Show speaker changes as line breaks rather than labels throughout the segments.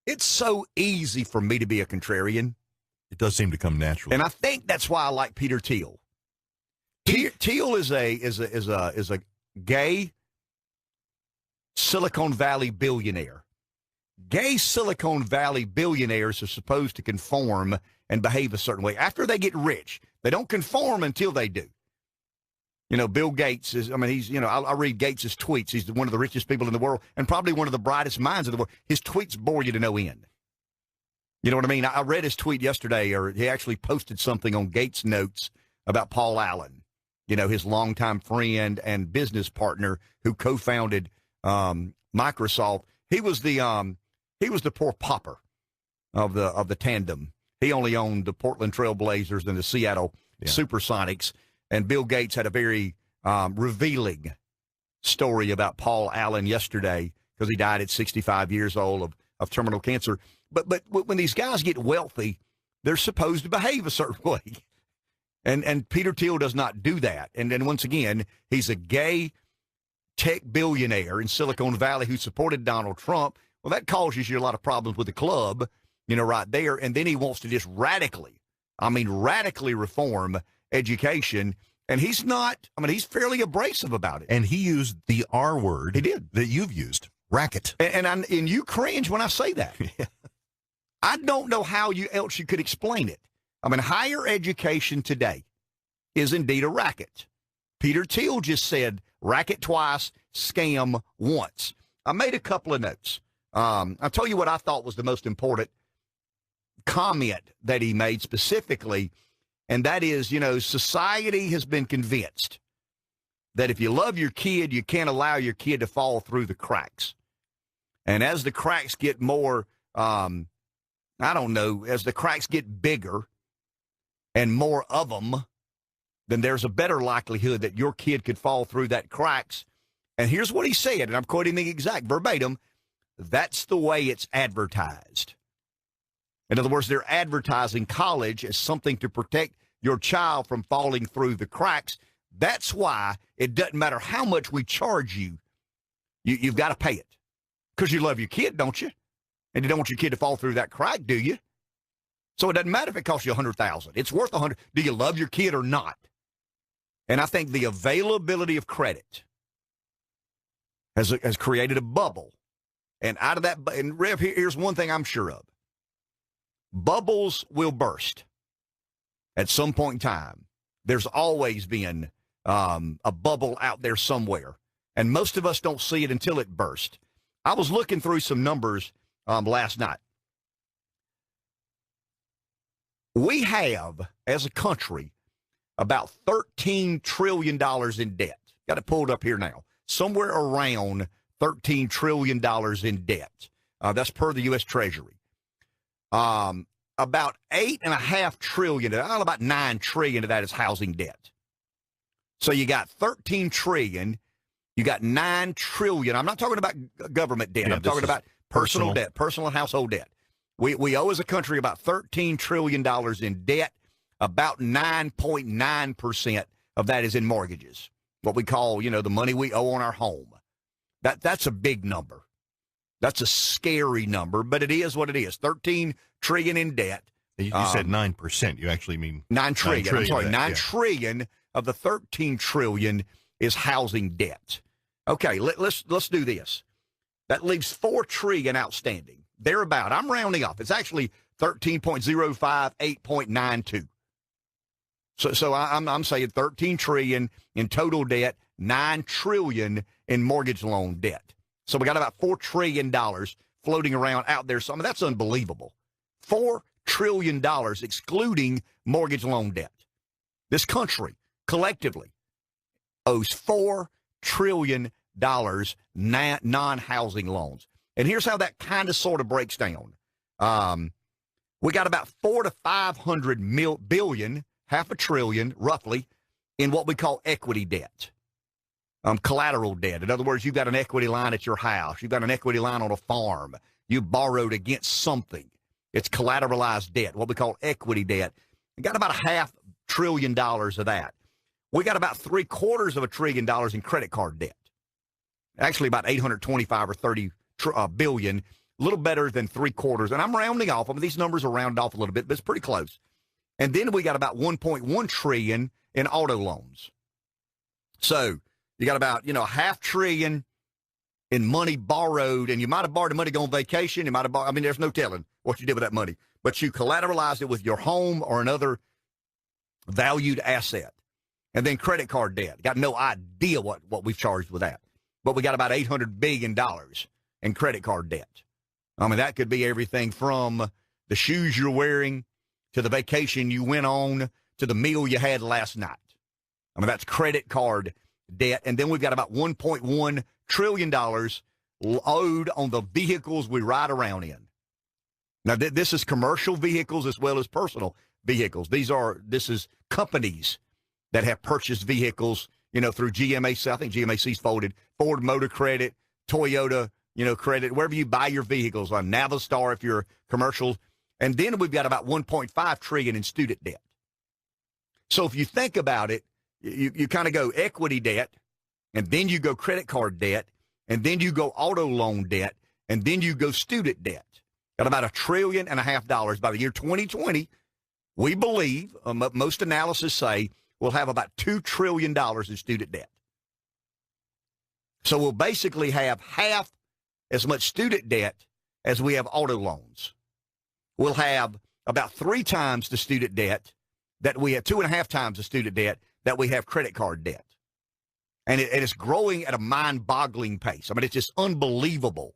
It's so easy for me to be a contrarian.
It does seem to come naturally.
And I think that's why I like Peter Thiel. Thiel is a gay Silicon Valley billionaire. Gay Silicon Valley billionaires are supposed to conform and behave a certain way. After they get rich, they don't conform until they do. You know, Bill Gates is, I read Gates' tweets. He's one of the richest people in the world and probably one of the brightest minds in the world. His tweets bore you to no end. You know what I mean? I read his tweet yesterday, or he actually posted something on Gates Notes about Paul Allen, you know, his longtime friend and business partner who co-founded Microsoft. He was the poor pauper of the tandem. He only owned the Portland Trail Blazers and the Seattle Supersonics. And Bill Gates had a very revealing story about Paul Allen yesterday because he died at 65 years old of terminal cancer. But when these guys get wealthy, they're supposed to behave a certain way. And Peter Thiel does not do that. And then once again, he's a gay tech billionaire in Silicon Valley who supported Donald Trump. Well, that causes you a lot of problems with the club, you know, right there. And then he wants to just radically reform education. And he's not, he's fairly abrasive about it.
And he used the R word.
He did.
That you've used, racket.
And you cringe when I say that.
Yeah.
I don't know how else you could explain it. Higher education today is indeed a racket. Peter Thiel just said racket twice, scam once. I made a couple of notes. I'll tell you what I thought was the most important comment that he made specifically, and that is, you know, society has been convinced that if you love your kid, you can't allow your kid to fall through the cracks. And as the cracks get more, as the cracks get bigger and more of them, then there's a better likelihood that your kid could fall through that cracks. And here's what he said, and I'm quoting the exact verbatim, that's the way it's advertised. In other words, they're advertising college as something to protect your child from falling through the cracks. That's why it doesn't matter how much we charge you, you've got to pay it. Because you love your kid, don't you? And you don't want your kid to fall through that crack, do you? So it doesn't matter if it costs you $100,000. It's worth $100,000. Do you love your kid or not? And I think the availability of credit has created a bubble. And out of that, and Rev, here's one thing I'm sure of. Bubbles will burst at some point in time. There's always been a bubble out there somewhere. And most of us don't see it until it bursts. I was looking through some numbers last night. We have, as a country, about $13 trillion in debt. Got it pulled up here now. Somewhere around $13 trillion in debt. That's per the U.S. Treasury. About $8.5 trillion, about $9 trillion of that is housing debt. So you got $13 trillion, you got $9 trillion. I'm not talking about government debt. I'm talking about personal debt, personal and household debt. We owe as a country about $13 trillion in debt. About 9.9% of that is in mortgages, what we call, you know, the money we owe on our home. That's a big number. That's a scary number, but it is what it is. 13 trillion in debt.
You said 9%. You actually mean
9 trillion. I'm sorry, 9
yeah.
trillion of the 13 trillion is housing debt. Okay, let's do this. That leaves 4 trillion outstanding. Thereabout. I'm rounding off. It's actually 13.05, 8.92. So I'm saying 13 trillion in total debt, 9 trillion in mortgage loan debt. So we got about $4 trillion floating around out there. So that's unbelievable. $4 trillion excluding mortgage loan debt. This country collectively owes $4 trillion non-housing loans. And here's how that kind of sort of breaks down. We got about 400 to 500 billion, half a trillion, roughly, in what we call equity debt, collateral debt. In other words, you've got an equity line at your house. You've got an equity line on a farm. You borrowed against something. It's collateralized debt, what we call equity debt. We got about $500 billion of that. We got about $750 billion in credit card debt. Actually, about 825 or 30 billion a little better than 3/4. And I'm rounding off. I mean, these numbers are rounded off a little bit, but it's pretty close. And then we got about 1.1 trillion in auto loans. So you got about, $500 billion in money borrowed, and you might have borrowed the money to go on vacation. You might have borrowed, there's no telling what you did with that money, but you collateralized it with your home or another valued asset. And then credit card debt. Got no idea what we've charged with that. But we got about $800 billion in credit card debt. That could be everything from the shoes you're wearing to the vacation you went on to the meal you had last night. That's credit card debt. And then we've got about $1.1 trillion owed on the vehicles we ride around in. Now, this is commercial vehicles as well as personal vehicles. This is companies that have purchased vehicles, through GMAC. I think GMAC's folded. Ford Motor Credit, Toyota, credit, wherever you buy your vehicles, on Navistar if you're commercial. And then we've got about 1.5 trillion in student debt. So if you think about it, you kind of go equity debt, and then you go credit card debt, and then you go auto loan debt, and then you go student debt. Got about $1.5 trillion by the year 2020. We believe, most analysis say, we'll have about $2 trillion in student debt. So we'll basically have half as much student debt as we have auto loans. We'll have about 3 times the student debt that we have, 2.5 times the student debt that we have credit card debt. And it's growing at a mind-boggling pace. It's just unbelievable.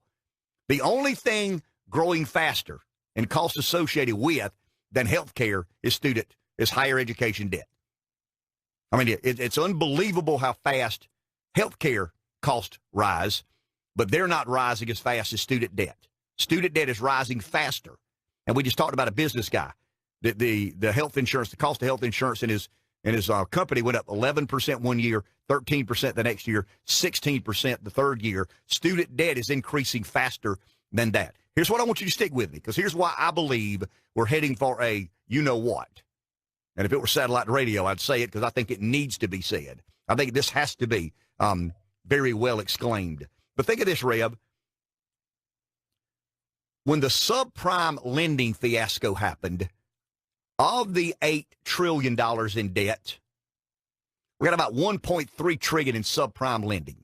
The only thing growing faster and cost associated with than healthcare is higher education debt. It's unbelievable how fast healthcare costs rise, but they're not rising as fast as student debt. Student debt is rising faster. And we just talked about a business guy. The health insurance, the cost of health insurance in his company went up 11% one year, 13% the next year, 16% the third year. Student debt is increasing faster than that. Here's what I want you to stick with me, because here's why I believe we're heading for a you-know-what. And if it were satellite radio, I'd say it because I think it needs to be said. I think this has to be very well exclaimed. But think of this, Reb. When the subprime lending fiasco happened, of the $8 trillion in debt, we got about $1.3 trillion in subprime lending.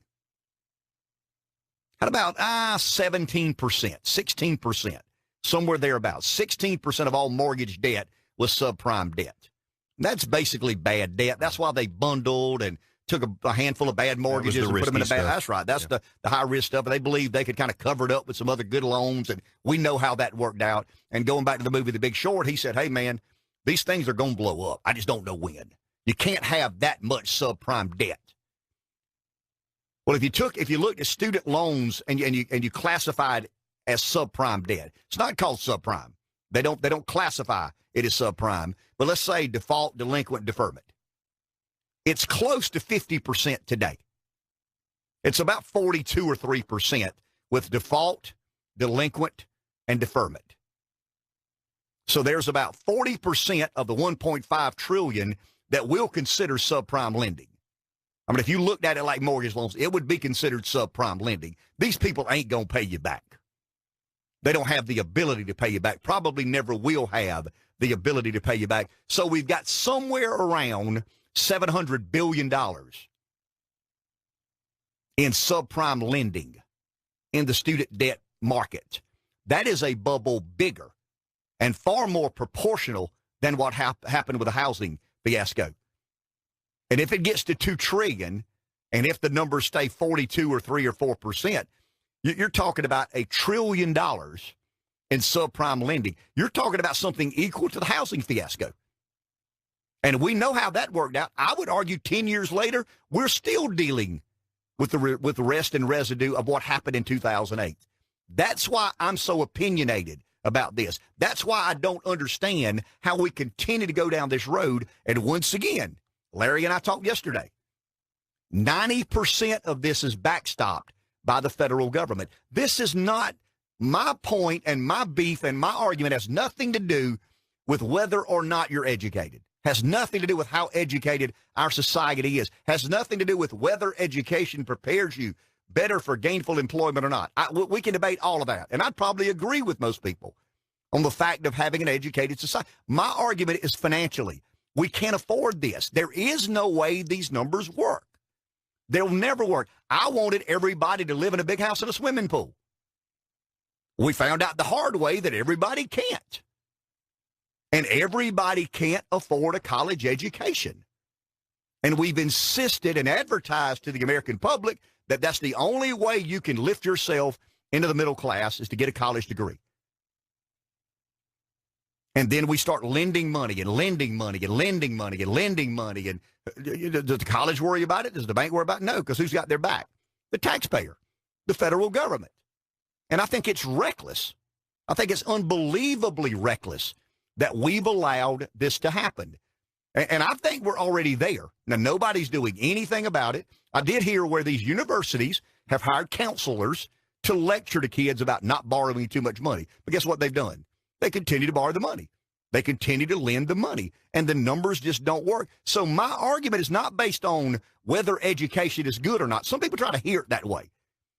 At about 17%, 16%, somewhere thereabouts. 16% of all mortgage debt was subprime debt. That's basically bad debt. That's why they bundled and took a handful of bad mortgages and put them in a bad. That's right. That's the high risk stuff. They believed they could kind of cover it up with some other good loans, and we know how that worked out. And going back to the movie The Big Short, he said, "Hey man, these things are going to blow up. I just don't know when. You can't have that much subprime debt." Well, if you looked at student loans and you classified as subprime debt, it's not called subprime. They don't classify it as subprime. But let's say default, delinquent, deferment. It's close to 50% today. It's about 42 or 3% with default, delinquent, and deferment. So there's about 40% of the 1.5 trillion that we'll consider subprime lending. If you looked at it like mortgage loans, it would be considered subprime lending. These people ain't going to pay you back. They don't have the ability to pay you back, probably never will have the ability to pay you back. So we've got somewhere around $700 billion in subprime lending in the student debt market. That is a bubble bigger and far more proportional than what happened with the housing fiasco. And if it gets to $2 trillion, and if the numbers stay 42 or 3 or 4%, you're talking about $1 trillion in subprime lending. You're talking about something equal to the housing fiasco. And we know how that worked out. I would argue 10 years later, we're still dealing with the rest and residue of what happened in 2008. That's why I'm so opinionated about this. That's why I don't understand how we continue to go down this road. And once again, Larry and I talked yesterday, 90% of this is backstopped by the federal government. This is not my point, and my beef and my argument has nothing to do with whether or not you're educated. Has nothing to do with how educated our society is. Has nothing to do with whether education prepares you better for gainful employment or not. We can debate all of that. And I'd probably agree with most people on the fact of having an educated society. My argument is financially. We can't afford this. There is no way these numbers work. They'll never work. I wanted everybody to live in a big house and a swimming pool. We found out the hard way that everybody can't. And everybody can't afford a college education. And we've insisted and advertised to the American public that that's the only way you can lift yourself into the middle class is to get a college degree. And then we start lending money and lending money and lending money and lending money. And does the college worry about it? Does the bank worry about it? No, because who's got their back? The taxpayer, the federal government. And I think it's reckless. I think it's unbelievably reckless that we've allowed this to happen. And I think we're already there. Now, nobody's doing anything about it. I did hear where these universities have hired counselors to lecture to kids about not borrowing too much money. But guess what they've done? They continue to borrow the money. They continue to lend the money. And the numbers just don't work. So my argument is not based on whether education is good or not. Some people try to hear it that way.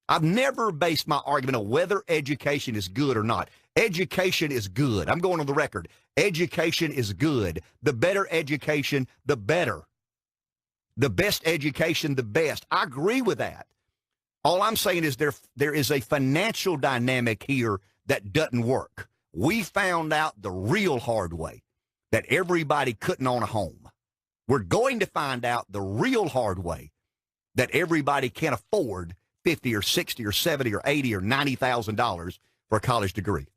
I've never based my argument on whether education is good or not. Education is good. I'm going on the record. Education is good. The better education, the better. The best education, the best. I agree with that. All I'm saying is there is a financial dynamic here that doesn't work. We found out the real hard way that everybody couldn't own a home. We're going to find out the real hard way that everybody can't afford $50 or $60 or $70 or $80 or $90,000 for a college degree.